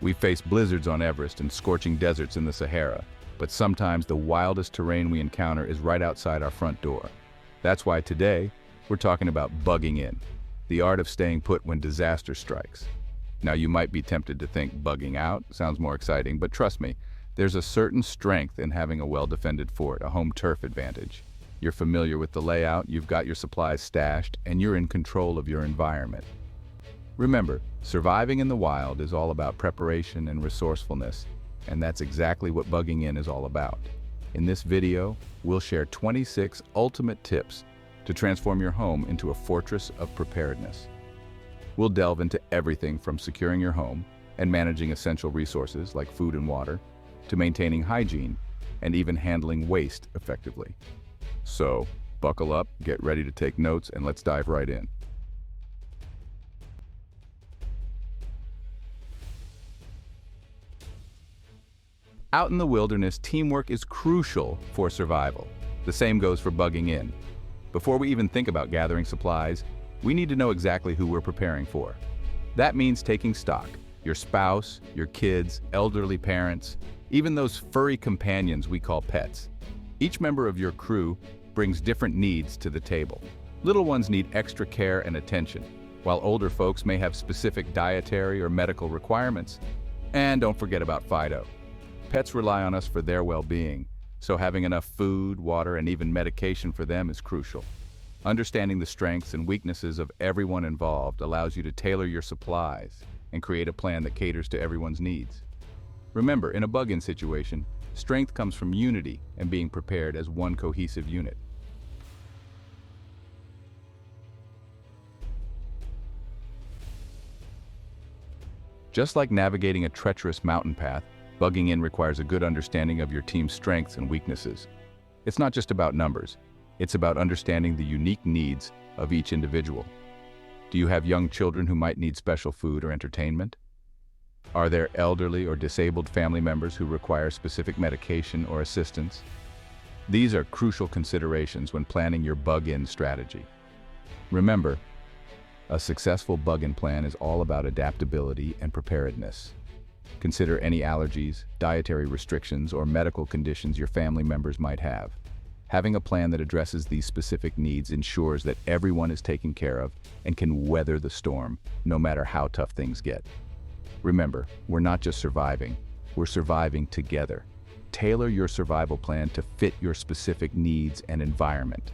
We face blizzards on Everest and scorching deserts in the Sahara, but sometimes the wildest terrain we encounter is right outside our front door. That's why today, we're talking about bugging in, the art of staying put when disaster strikes. Now, you might be tempted to think bugging out sounds more exciting, but trust me, there's a certain strength in having a well-defended fort, a home turf advantage. You're familiar with the layout, you've got your supplies stashed, and you're in control of your environment. Remember, surviving in the wild is all about preparation and resourcefulness, and that's exactly what bugging in is all about. In this video, we'll share 26 ultimate tips to transform your home into a fortress of preparedness. We'll delve into everything from securing your home and managing essential resources like food and water, to maintaining hygiene and even handling waste effectively. So, buckle up, get ready to take notes, and let's dive right in. Out in the wilderness, teamwork is crucial for survival. The same goes for bugging in. Before we even think about gathering supplies, we need to know exactly who we're preparing for. That means taking stock. Your spouse, your kids, elderly parents, even those furry companions we call pets. Each member of your crew brings different needs to the table. Little ones need extra care and attention, while older folks may have specific dietary or medical requirements. And don't forget about Fido. Pets rely on us for their well-being, so having enough food, water, and even medication for them is crucial. Understanding the strengths and weaknesses of everyone involved allows you to tailor your supplies and create a plan that caters to everyone's needs. Remember, in a bug-in situation, strength comes from unity and being prepared as one cohesive unit. Just like navigating a treacherous mountain path, bugging in requires a good understanding of your team's strengths and weaknesses. It's not just about numbers, it's about understanding the unique needs of each individual. Do you have young children who might need special food or entertainment? Are there elderly or disabled family members who require specific medication or assistance? These are crucial considerations when planning your bug-in strategy. Remember, a successful bug-in plan is all about adaptability and preparedness. Consider any allergies, dietary restrictions, or medical conditions your family members might have. Having a plan that addresses these specific needs ensures that everyone is taken care of and can weather the storm, no matter how tough things get. Remember, we're not just surviving, we're surviving together. Tailor your survival plan to fit your specific needs and environment.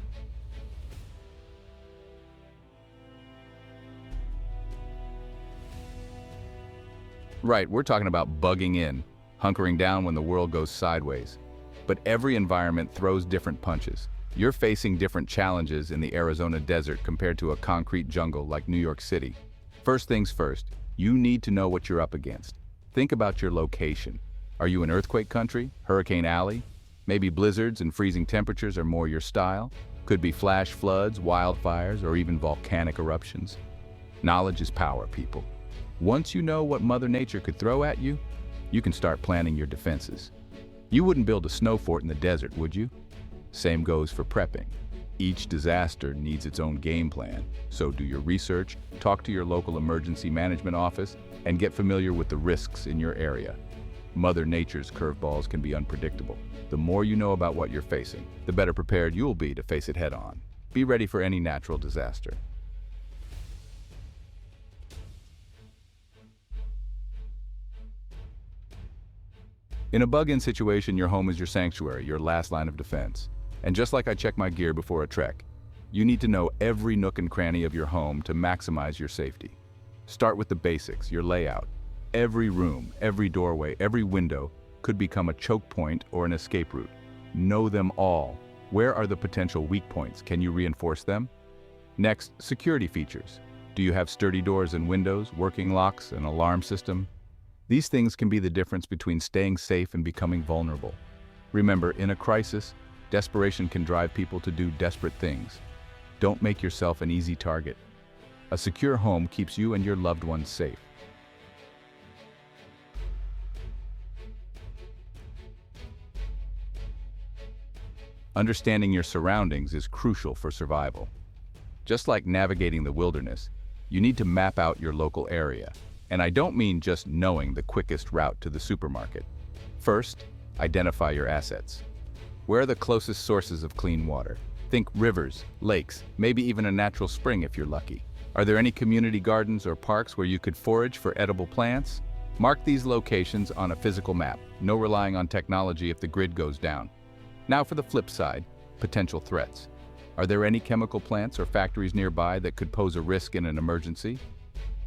Right, we're talking about bugging in, hunkering down when the world goes sideways. But every environment throws different punches. You're facing different challenges in the Arizona desert compared to a concrete jungle like New York City. First things first, you need to know what you're up against. Think about your location. Are you in earthquake country, hurricane alley? Maybe blizzards and freezing temperatures are more your style. Could be flash floods, wildfires, or even volcanic eruptions. Knowledge is power, people. Once you know what Mother Nature could throw at you, you can start planning your defenses. You wouldn't build a snow fort in the desert, would you? Same goes for prepping. Each disaster needs its own game plan, so do your research, talk to your local emergency management office, and get familiar with the risks in your area. Mother Nature's curveballs can be unpredictable. The more you know about what you're facing, the better prepared you'll be to face it head-on. Be ready for any natural disaster. In a bug-in situation, your home is your sanctuary, your last line of defense. And just like I check my gear before a trek, you need to know every nook and cranny of your home to maximize your safety. Start with the basics, your layout. Every room, every doorway, every window could become a choke point or an escape route. Know them all. Where are the potential weak points? Can you reinforce them? Next, security features. Do you have sturdy doors and windows, working locks, an alarm system? These things can be the difference between staying safe and becoming vulnerable. Remember, in a crisis, desperation can drive people to do desperate things. Don't make yourself an easy target. A secure home keeps you and your loved ones safe. Understanding your surroundings is crucial for survival. Just like navigating the wilderness, you need to map out your local area. And I don't mean just knowing the quickest route to the supermarket. First, identify your assets. Where are the closest sources of clean water? Think rivers, lakes, maybe even a natural spring if you're lucky. Are there any community gardens or parks where you could forage for edible plants? Mark these locations on a physical map, no relying on technology if the grid goes down. Now for the flip side, potential threats. Are there any chemical plants or factories nearby that could pose a risk in an emergency?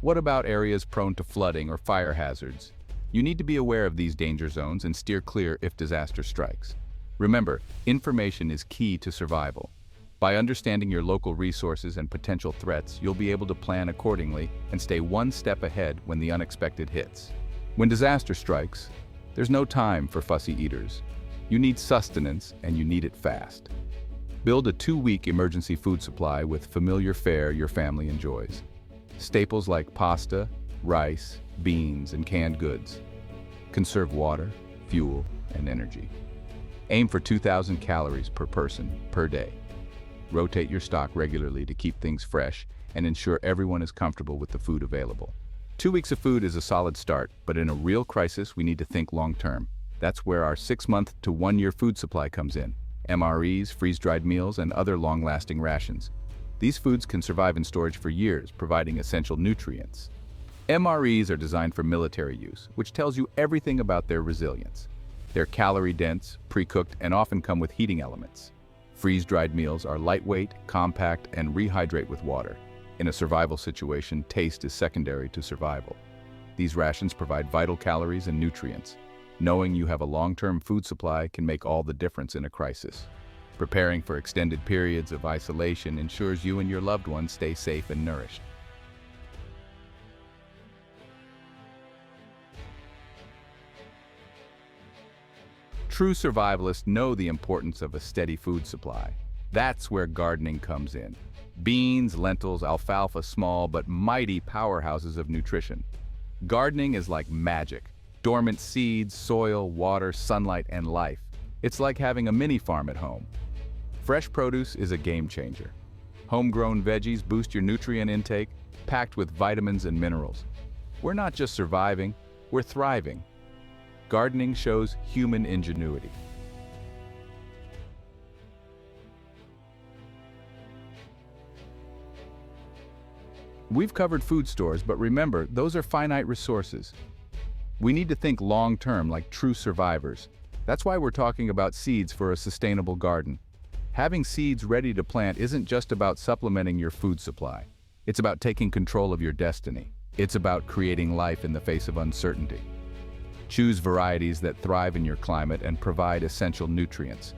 What about areas prone to flooding or fire hazards? You need to be aware of these danger zones and steer clear if disaster strikes. Remember, information is key to survival. By understanding your local resources and potential threats, you'll be able to plan accordingly and stay one step ahead when the unexpected hits. When disaster strikes, there's no time for fussy eaters. You need sustenance, and you need it fast. Build a 2-week emergency food supply with familiar fare your family enjoys. Staples like pasta, rice, beans, and canned goods. Conserve water, fuel, and energy. Aim for 2,000 calories per person per day. Rotate your stock regularly to keep things fresh and ensure everyone is comfortable with the food available. 2 weeks of food is a solid start, but in a real crisis, we need to think long-term. That's where our 6-month to 1-year food supply comes in. MREs, freeze-dried meals, and other long-lasting rations. These foods can survive in storage for years, providing essential nutrients. MREs are designed for military use, which tells you everything about their resilience. They're calorie-dense, pre-cooked, and often come with heating elements. Freeze-dried meals are lightweight, compact, and rehydrate with water. In a survival situation, taste is secondary to survival. These rations provide vital calories and nutrients. Knowing you have a long-term food supply can make all the difference in a crisis. Preparing for extended periods of isolation ensures you and your loved ones stay safe and nourished. True survivalists know the importance of a steady food supply. That's where gardening comes in. Beans, lentils, alfalfa, small but mighty powerhouses of nutrition. Gardening is like magic. Dormant seeds, soil, water, sunlight, and life. It's like having a mini farm at home. Fresh produce is a game changer. Homegrown veggies boost your nutrient intake, packed with vitamins and minerals. We're not just surviving, we're thriving. Gardening shows human ingenuity. We've covered food stores, but remember, those are finite resources. We need to think long-term like true survivors. That's why we're talking about seeds for a sustainable garden. Having seeds ready to plant isn't just about supplementing your food supply. It's about taking control of your destiny. It's about creating life in the face of uncertainty. Choose varieties that thrive in your climate and provide essential nutrients.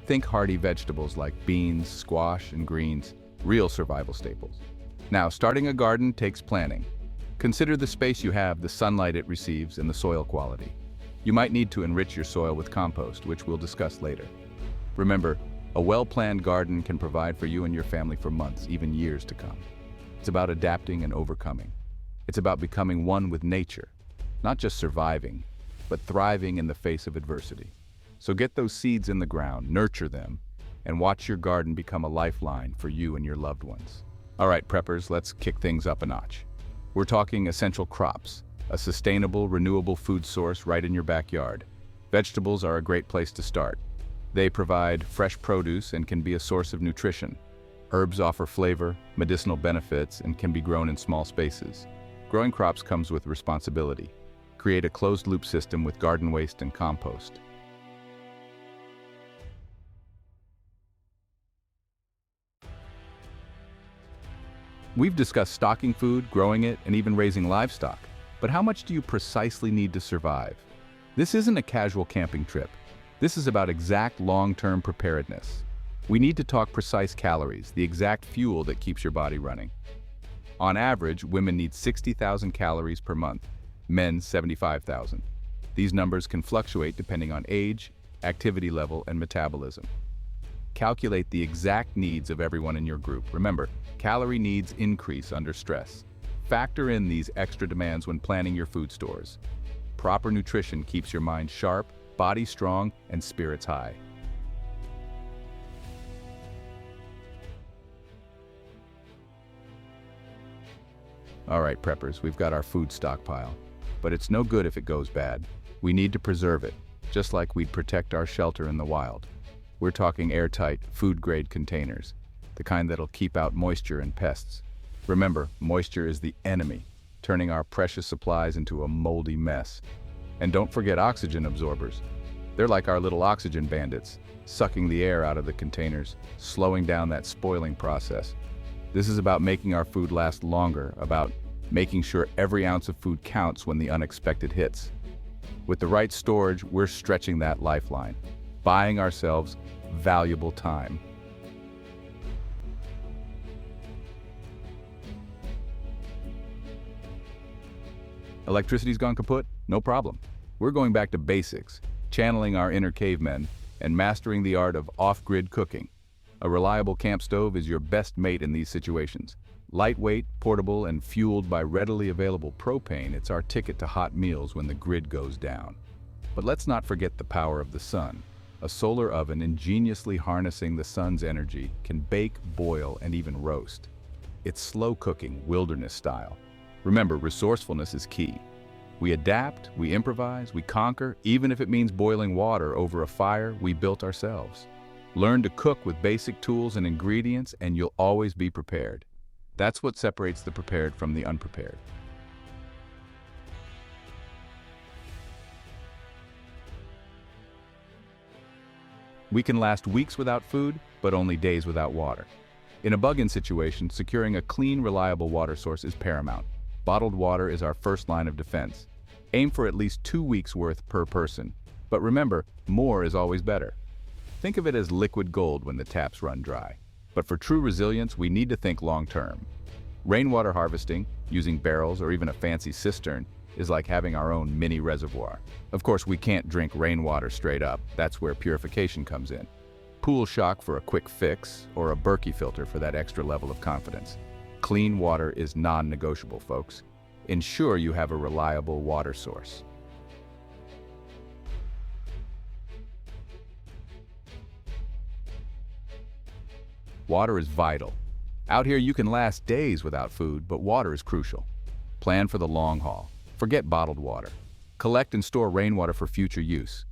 Think hardy vegetables like beans, squash, and greens, real survival staples. Now, starting a garden takes planning. Consider the space you have, the sunlight it receives, and the soil quality. You might need to enrich your soil with compost, which we'll discuss later. Remember, a well-planned garden can provide for you and your family for months, even years to come. It's about adapting and overcoming. It's about becoming one with nature. Not just surviving, but thriving in the face of adversity. So get those seeds in the ground, nurture them, and watch your garden become a lifeline for you and your loved ones. All right, preppers, let's kick things up a notch. We're talking essential crops, a sustainable, renewable food source right in your backyard. Vegetables are a great place to start. They provide fresh produce and can be a source of nutrition. Herbs offer flavor, medicinal benefits, and can be grown in small spaces. Growing crops comes with responsibility. Create a closed-loop system with garden waste and compost. We've discussed stocking food, growing it, and even raising livestock. But how much do you precisely need to survive? This isn't a casual camping trip. This is about exact long-term preparedness. We need to talk precise calories, the exact fuel that keeps your body running. On average, women need 60,000 calories per month. Men 75,000. These numbers can fluctuate depending on age, activity level, and metabolism. Calculate the exact needs of everyone in your group. Remember, calorie needs increase under stress. Factor in these extra demands when planning your food stores. Proper nutrition keeps your mind sharp, body strong, and spirits high. All right, preppers, we've got our food stockpile. But it's no good if it goes bad. We need to preserve it, just like we'd protect our shelter in the wild. We're talking airtight, food-grade containers, the kind that'll keep out moisture and pests. Remember, moisture is the enemy, turning our precious supplies into a moldy mess. And don't forget oxygen absorbers. They're like our little oxygen bandits, sucking the air out of the containers, slowing down that spoiling process. This is about making our food last longer, about making sure every ounce of food counts when the unexpected hits. With the right storage, we're stretching that lifeline, buying ourselves valuable time. Electricity's gone kaput? No problem. We're going back to basics, channeling our inner cavemen, and mastering the art of off-grid cooking. A reliable camp stove is your best mate in these situations. Lightweight, portable, and fueled by readily available propane, it's our ticket to hot meals when the grid goes down. But let's not forget the power of the sun. A solar oven ingeniously harnessing the sun's energy can bake, boil, and even roast. It's slow cooking, wilderness style. Remember, resourcefulness is key. We adapt, we improvise, we conquer, even if it means boiling water over a fire we built ourselves. Learn to cook with basic tools and ingredients, and you'll always be prepared. That's what separates the prepared from the unprepared. We can last weeks without food, but only days without water. In a bug-in situation, securing a clean, reliable water source is paramount. Bottled water is our first line of defense. Aim for at least 2 weeks' worth per person. But remember, more is always better. Think of it as liquid gold when the taps run dry. But for true resilience, we need to think long-term. Rainwater harvesting, using barrels or even a fancy cistern, is like having our own mini reservoir. Of course, we can't drink rainwater straight up. That's where purification comes in. Pool shock for a quick fix, or a Berkey filter for that extra level of confidence. Clean water is non-negotiable, folks. Ensure you have a reliable water source. Water is vital. Out here you can last days without food, but water is crucial. Plan for the long haul. Forget bottled water. Collect and store rainwater for future use.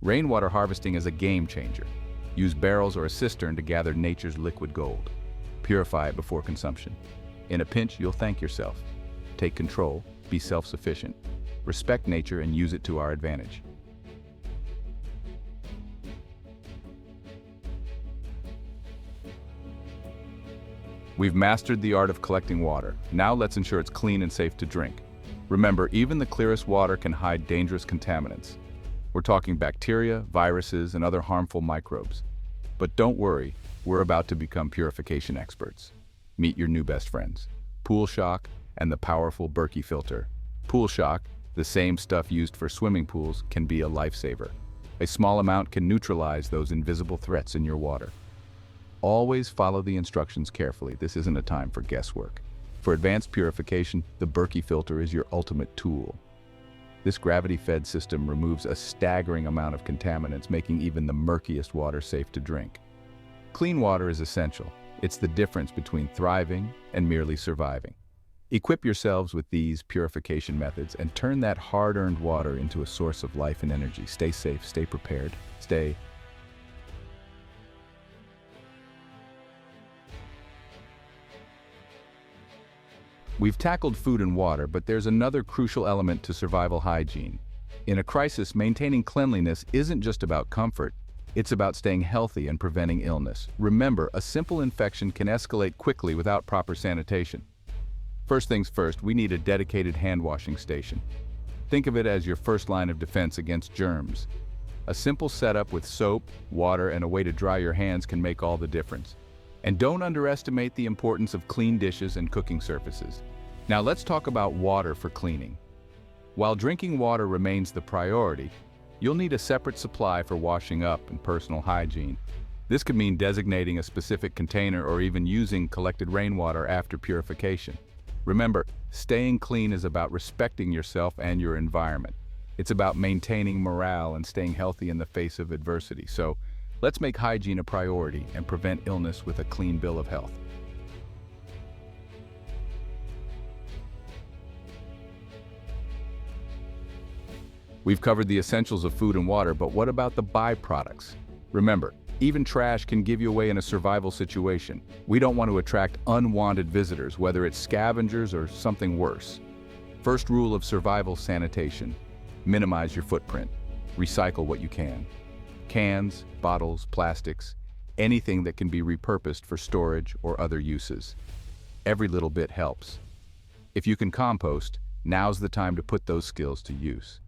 Rainwater harvesting is a game changer. Use barrels or a cistern to gather nature's liquid gold. Purify it before consumption. In a pinch, you'll thank yourself. Take control, be self-sufficient. Respect nature and use it to our advantage. We've mastered the art of collecting water. Now let's ensure it's clean and safe to drink. Remember, even the clearest water can hide dangerous contaminants. We're talking bacteria, viruses, and other harmful microbes. But don't worry, we're about to become purification experts. Meet your new best friends, Pool Shock and the powerful Berkey filter. Pool Shock, the same stuff used for swimming pools, can be a lifesaver. A small amount can neutralize those invisible threats in your water. Always follow the instructions carefully. This isn't a time for guesswork. For advanced purification, the Berkey filter is your ultimate tool. This gravity-fed system removes a staggering amount of contaminants, making even the murkiest water safe to drink. Clean water is essential. It's the difference between thriving and merely surviving. Equip yourselves with these purification methods and turn that hard-earned water into a source of life and energy. Stay safe, stay prepared, stay... We've tackled food and water, but there's another crucial element to survival hygiene. In a crisis, maintaining cleanliness isn't just about comfort, it's about staying healthy and preventing illness. Remember, a simple infection can escalate quickly without proper sanitation. First things first, we need a dedicated hand washing station. Think of it as your first line of defense against germs. A simple setup with soap, water, and a way to dry your hands can make all the difference. And don't underestimate the importance of clean dishes and cooking surfaces. Now let's talk about water for cleaning. While drinking water remains the priority, you'll need a separate supply for washing up and personal hygiene. This could mean designating a specific container or even using collected rainwater after purification. Remember, staying clean is about respecting yourself and your environment. It's about maintaining morale and staying healthy in the face of adversity. So, let's make hygiene a priority and prevent illness with a clean bill of health. We've covered the essentials of food and water, but what about the byproducts? Remember, even trash can give you away in a survival situation. We don't want to attract unwanted visitors, whether it's scavengers or something worse. First rule of survival sanitation: minimize your footprint. Recycle what you can. Cans, bottles, plastics, anything that can be repurposed for storage or other uses. Every little bit helps. If you can compost, now's the time to put those skills to use.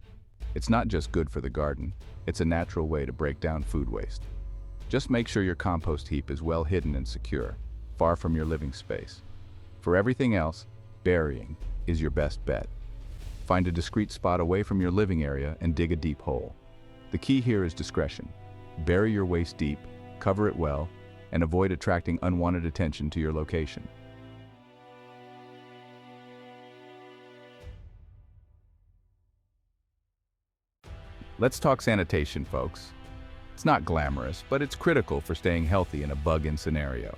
It's not just good for the garden, it's a natural way to break down food waste. Just make sure your compost heap is well hidden and secure, far from your living space. For everything else, burying is your best bet. Find a discreet spot away from your living area and dig a deep hole. The key here is discretion. Bury your waste deep, cover it well, and avoid attracting unwanted attention to your location. Let's talk sanitation, folks. It's not glamorous, but it's critical for staying healthy in a bug-in scenario.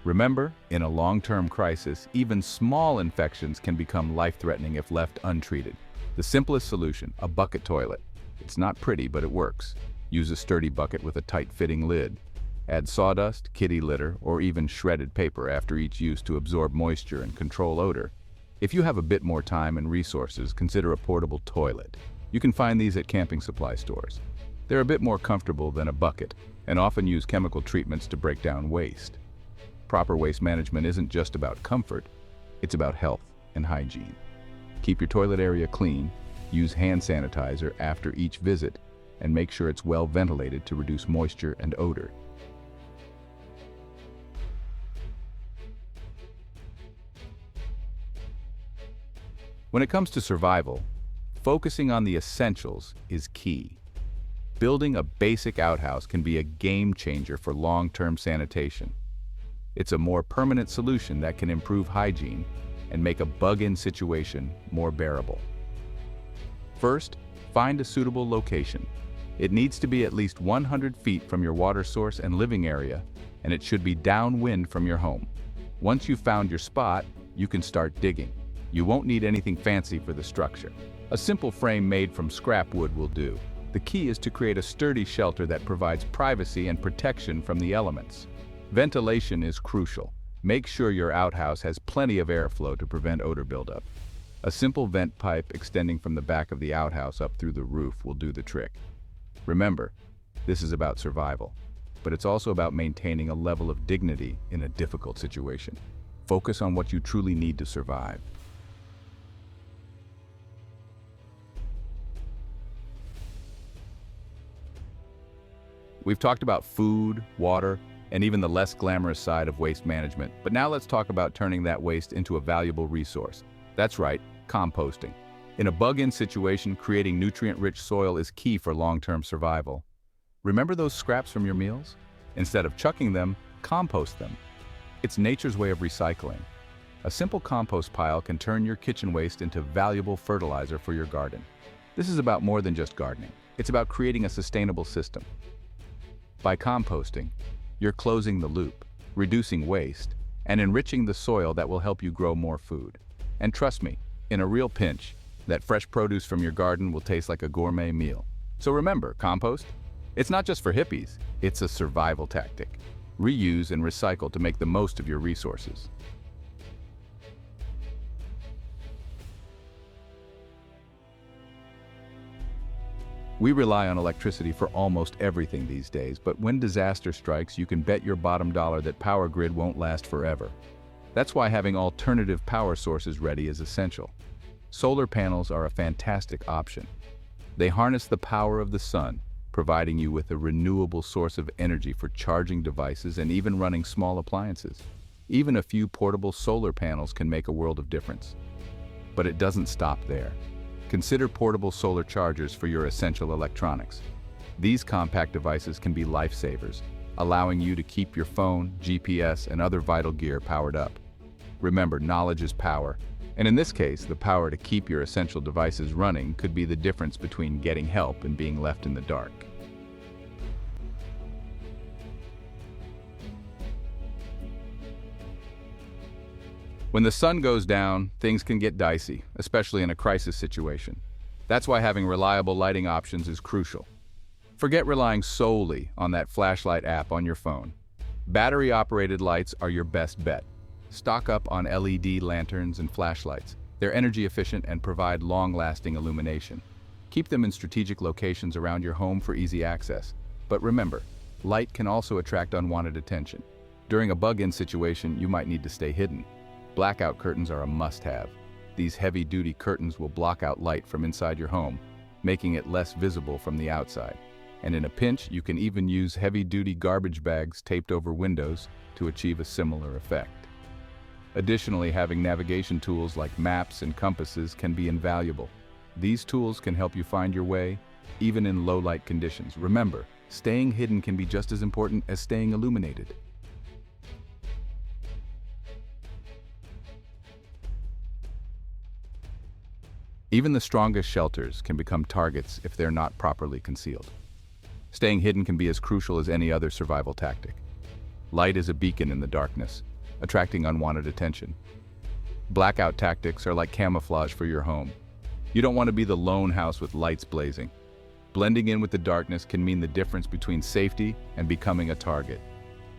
Remember, in a long-term crisis, even small infections can become life-threatening if left untreated. The simplest solution: a bucket toilet. It's not pretty, but it works. Use a sturdy bucket with a tight-fitting lid. Add sawdust, kitty litter, or even shredded paper after each use to absorb moisture and control odor. If you have a bit more time and resources, consider a portable toilet. You can find these at camping supply stores. They're a bit more comfortable than a bucket and often use chemical treatments to break down waste. Proper waste management isn't just about comfort, it's about health and hygiene. Keep your toilet area clean, use hand sanitizer after each visit, and make sure it's well ventilated to reduce moisture and odor. When it comes to survival, focusing on the essentials is key. Building a basic outhouse can be a game changer for long-term sanitation. It's a more permanent solution that can improve hygiene and make a bug-in situation more bearable. First, find a suitable location. It needs to be at least 100 feet from your water source and living area, and it should be downwind from your home. Once you've found your spot, you can start digging. You won't need anything fancy for the structure. A simple frame made from scrap wood will do. The key is to create a sturdy shelter that provides privacy and protection from the elements. Ventilation is crucial. Make sure your outhouse has plenty of airflow to prevent odor buildup. A simple vent pipe extending from the back of the outhouse up through the roof will do the trick. Remember, this is about survival, but it's also about maintaining a level of dignity in a difficult situation. Focus on what you truly need to survive. We've talked about food, water, and even the less glamorous side of waste management, but now let's talk about turning that waste into a valuable resource. That's right, composting. In a bug-in situation, creating nutrient-rich soil is key for long-term survival. Remember those scraps from your meals? Instead of chucking them, compost them. It's nature's way of recycling. A simple compost pile can turn your kitchen waste into valuable fertilizer for your garden. This is about more than just gardening. It's about creating a sustainable system. By composting, you're closing the loop, reducing waste, and enriching the soil that will help you grow more food. And trust me, in a real pinch, that fresh produce from your garden will taste like a gourmet meal. So remember, compost? It's not just for hippies, it's a survival tactic. Reuse and recycle to make the most of your resources. We rely on electricity for almost everything these days, but when disaster strikes, you can bet your bottom dollar that power grid won't last forever. That's why having alternative power sources ready is essential. Solar panels are a fantastic option. They harness the power of the sun, providing you with a renewable source of energy for charging devices and even running small appliances. Even a few portable solar panels can make a world of difference. But it doesn't stop there. Consider portable solar chargers for your essential electronics. These compact devices can be lifesavers, allowing you to keep your phone, GPS, and other vital gear powered up. Remember, knowledge is power, and in this case, the power to keep your essential devices running could be the difference between getting help and being left in the dark. When the sun goes down, things can get dicey, especially in a crisis situation. That's why having reliable lighting options is crucial. Forget relying solely on that flashlight app on your phone. Battery-operated lights are your best bet. Stock up on LED lanterns and flashlights. They're energy efficient and provide long-lasting illumination. Keep them in strategic locations around your home for easy access. But remember, light can also attract unwanted attention. During a bug-in situation, you might need to stay hidden. Blackout curtains are a must-have. These heavy-duty curtains will block out light from inside your home, making it less visible from the outside. And in a pinch, you can even use heavy-duty garbage bags taped over windows to achieve a similar effect. Additionally, having navigation tools like maps and compasses can be invaluable. These tools can help you find your way, even in low-light conditions. Remember, staying hidden can be just as important as staying illuminated. Even the strongest shelters can become targets if they're not properly concealed. Staying hidden can be as crucial as any other survival tactic. Light is a beacon in the darkness, attracting unwanted attention. Blackout tactics are like camouflage for your home. You don't want to be the lone house with lights blazing. Blending in with the darkness can mean the difference between safety and becoming a target.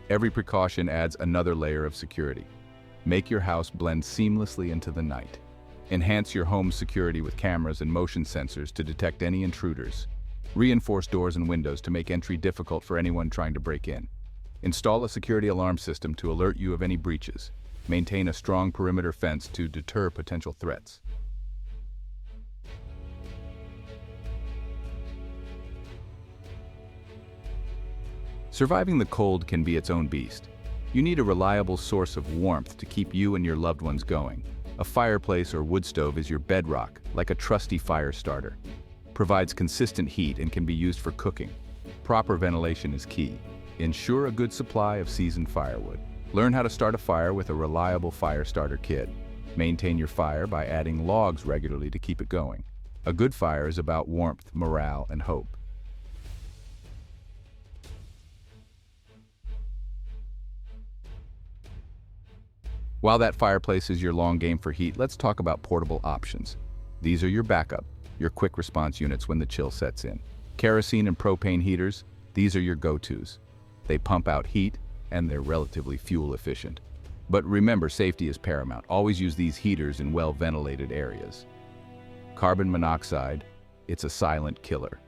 Every precaution adds another layer of security. Make your house blend seamlessly into the night. Enhance your home's security with cameras and motion sensors to detect any intruders. Reinforce doors and windows to make entry difficult for anyone trying to break in. Install a security alarm system to alert you of any breaches. Maintain a strong perimeter fence to deter potential threats. Surviving the cold can be its own beast. You need a reliable source of warmth to keep you and your loved ones going. A fireplace or wood stove is your bedrock, like a trusty fire starter. Provides consistent heat and can be used for cooking. Proper ventilation is key. Ensure a good supply of seasoned firewood. Learn how to start a fire with a reliable fire starter kit. Maintain your fire by adding logs regularly to keep it going. A good fire is about warmth, morale, and hope. While that fireplace is your long game for heat, let's talk about portable options. These are your backup, your quick response units when the chill sets in. Kerosene and propane heaters, these are your go-tos. They pump out heat and they're relatively fuel efficient. But remember, safety is paramount. Always use these heaters in well-ventilated areas. Carbon monoxide, it's a silent killer,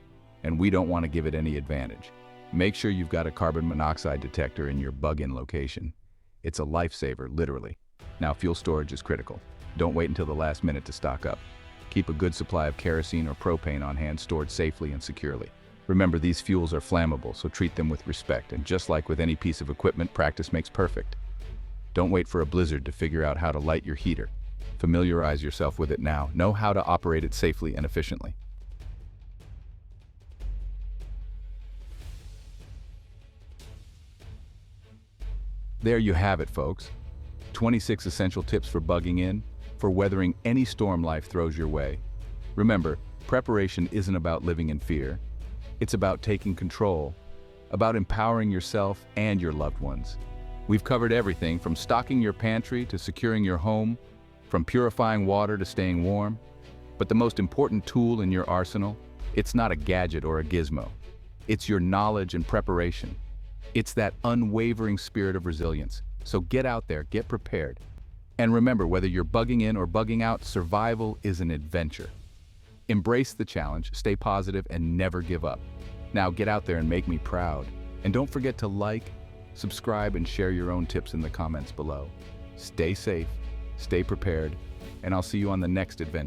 and we don't want to give it any advantage. Make sure you've got a carbon monoxide detector in your bug-in location. It's a lifesaver, literally. Now, fuel storage is critical. Don't wait until the last minute to stock up. Keep a good supply of kerosene or propane on hand, stored safely and securely. Remember, these fuels are flammable, so treat them with respect. And just like with any piece of equipment, practice makes perfect. Don't wait for a blizzard to figure out how to light your heater. Familiarize yourself with it now. Know how to operate it safely and efficiently. There you have it, folks. 26 essential tips for bugging in, for weathering any storm life throws your way. Remember, preparation isn't about living in fear. It's about taking control, about empowering yourself and your loved ones. We've covered everything from stocking your pantry to securing your home, from purifying water to staying warm. But the most important tool in your arsenal, it's not a gadget or a gizmo. It's your knowledge and preparation. It's that unwavering spirit of resilience. So get out there, get prepared. And remember, whether you're bugging in or bugging out, survival is an adventure. Embrace the challenge, stay positive, and never give up. Now get out there and make me proud. And don't forget to like, subscribe, and share your own tips in the comments below. Stay safe, stay prepared, and I'll see you on the next adventure.